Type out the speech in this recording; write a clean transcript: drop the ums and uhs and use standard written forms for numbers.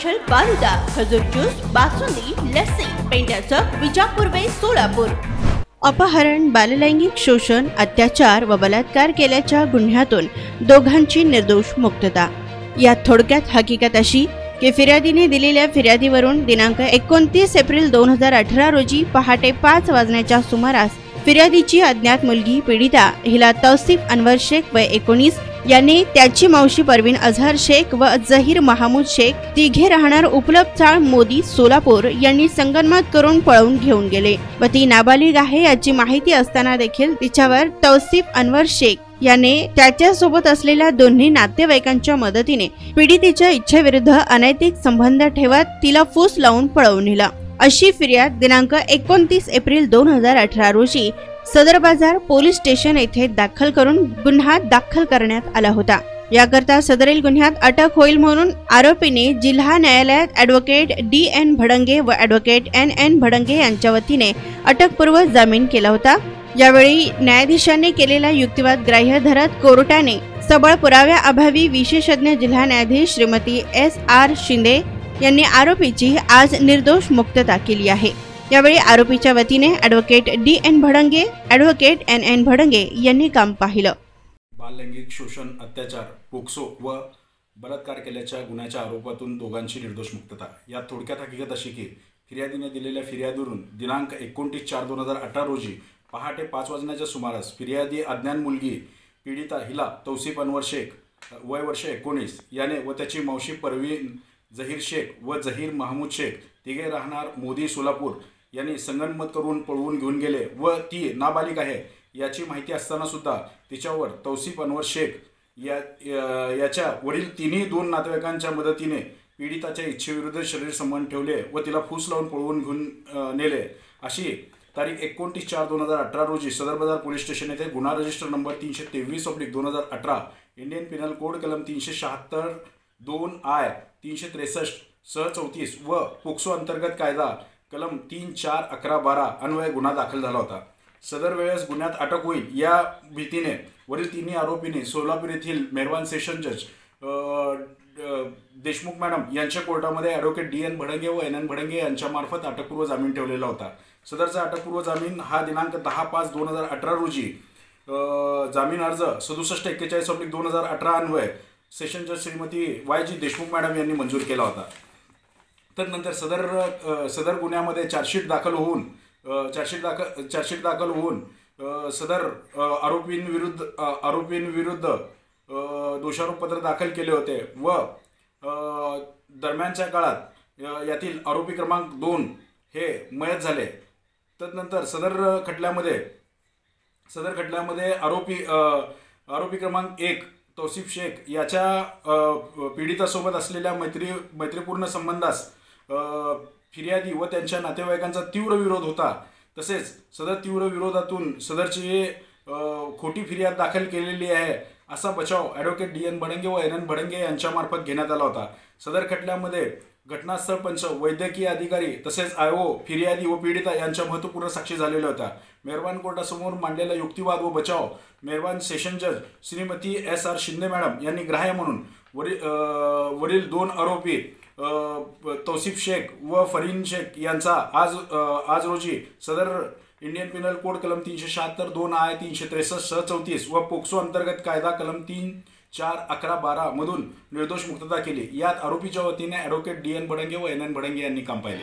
Special falooda, खजूर juice, basundi, lassi, पेंड्याचं Vijapur वे सोलापूर। अपहरण, बाललैंगिक शोषण, अत्याचार व बलात्कार केल्याच्या गुन्ह्यातून दोघांची निर्दोष मुक्तता। यात थोडक्यात हकीकत अशी की फिर्यादीने दिलेल्या फिर्यादीवरून दिनांक 29 एप्रिल 2018 रोजी पहाटे 5 वाजण्याच्या सुमारास फिर्यादीची अज्ञात मुलगी पीडिता हिला तौसिफ अनवर शेख वय 19 यांनी त्याची मावशी परवीन अझहर शेख व जहीर महमूद शेख तिघे राहणार उपलब्ध चाळ मोदी सोलापूर यांनी संगनमत करून पळवून घेऊन गेले व ती नाबालिग आहे याची माहिती असताना देखील तिच्यावर तौसिफ अनवर शेख याने त्याच्यासोबत असलेल्या दोन्ही नातेवाईकांच्या मदतीने पीडितेच्या इच्छेविरुद्ध अनैतिक संबंध ठेवत तिला फूस लावून पळवून नेला अशी फिर्याद दिनांक 29 एप्रिल 2018 रोजी सदर बाजार पोलीस स्टेशन येथे दाखल करून गुन्हा दाखल करण्यात आला होता। याकरता सदरील गुन्ह्यात अटक होईल म्हणून आरोपीने जिल्हा न्यायालयात ॲडव्होकेट D.N. भडंगे व ॲडव्होकेट N.N. भडंगे यांच्या वतीने अटकपूर्व जामीन केला होता। यावेळी न्यायाधीशांनी केलेला युक्तिवाद ग्राह्य धरत कोर्टाने सबळ पुराव्याअभावी विशेषज्ञ जिल्हा न्यायाधीश श्रीमती S.R. शिंदे यांनी आरोपीची आज निर्दोष मुक्तता केली आहे। यावेळी आरोपीच्या वतीने advocate D.N. Bhadange, advocate N.N. Bhadange यांनी काम पाहिलं। बाललैंगिक शोषण, अत्याचार, पोक्सो व बलात्कार केल्याच्या गुन्ह्याच्या आरोपातून दोघांची निर्दोष मुक्तता। यात थोडक्यात हकीकत अशी की फिर्यादीने दिलेल्या फिर्यादीवरून दिनांक 29/4/2018 रोजी पहाटे 5 वाजण्याच्या सुमारास फिर्यादी अज्ञात मुलगी पीडिता हिला तौसिफ अनवर शेख वय वर्ष 19 याने व त्याची मावशी परवीन जहीर शेख व जहीर महमूद शेख तिघे राहणार मोदी सोलापूर यांनी संगनमत करून पळवून घेऊन गेले व ती नाबालिग आहे याची माहिती असताना सुद्धा तिच्यावर तौसिफ अनवर शेख याच्या वरील तिन्ही दोन नातेवाईकांच्या मदतीने पीडिताच्या इच्छेविरुद्ध शरीर संबंध ठेवले व तिला फूस लावून पळवून घेऊन नेले अशी तारीख 29/4/2018 रोजी सदर बाजार पोलीस स्टेशन येथे गुन्हा register number 323/2018 Indian Pinal code कलम 376 2I 363 सह 34 व पोक्सो अंतर्गत कायदा कलम 3, 4, 11, 12 अन्वये गुन्हा दाखल झाला होता। सदर वेळेस गुन्ह्यात अटक होईल या भीतीने वरील तिन्ही आरोपींनी सोलापूर येथील मेहरबान सेशन जज देशमुख मॅडम यांच्या कोर्टामध्ये ॲडव्होकेट D.N. भडंगे व N.N. भडंगे यांच्या मार्फत अटकपूर्व जामीन ठेवलेला होता। सदरचा अटकपूर्व जामीन हा दिनांक 10/5/2018 रोजी जामीन अर्ज 6741/2018 अन्वये सेशन जज श्रीमती Y.G. देशमुख मॅडम यांनी मंजूर केला होता। तदनंतर सदर गुन्ह्यामध्ये चार्जशीट दाखल होऊन सदर आरोपींविरुद्ध दोषारोपपत्र दाखल केले होते व दरम्यानच्या काळात यातील आरोपी क्रमांक 2 हे मयत झाले। तदनंतर सदर खटल्यामध्ये आरोपी क्रमांक 1 तौसिफ शेख याच्या पीडितासोबत असलेल्या मैत्रीपूर्ण संबंधास फिर्यादी व त्यांच्या नातेवाईकांचा तीव्र विरोध होता। तसेच सदर तीव्र विरोधातून सदरची खोटी फिर्याद दाखल केलेली आहे असा बचाव ॲडव्होकेट D.N. भडंगे व N.N. भडंगे यांच्या मार्फत घेण्यात आला होता। सदर खटल्यामध्ये घटनास्थळ पंच, वैद्यकीय अधिकारी तसेच I.O. फिर्यादी व पीडिता यांच्या महत्त्वपूर्ण साक्षी झालेल्या होत्या। मेहरबान कोर्टासमोर मांडलेला युक्तिवाद व बचाव मेहरबान सेशन जज श्रीमती S.R. शिंदे मॅडम यांनी ग्राह्य म्हणून वरील दोन आरोपी तौसिफ शेख व फरीन शेख यांचा आज रोजी सदर इंडियन पिनल कोड कलम 376 2I 363 सह 34 व पोक्सो अंतर्गत कायदा कलम 3, 4, 11, 12 मधून निर्दोष मुक्तता केली। यात आरोपीच्या वतीने ॲडव्होकेट D.N. भडंगे व N.N. भडंगे यांनी काम पाहिले।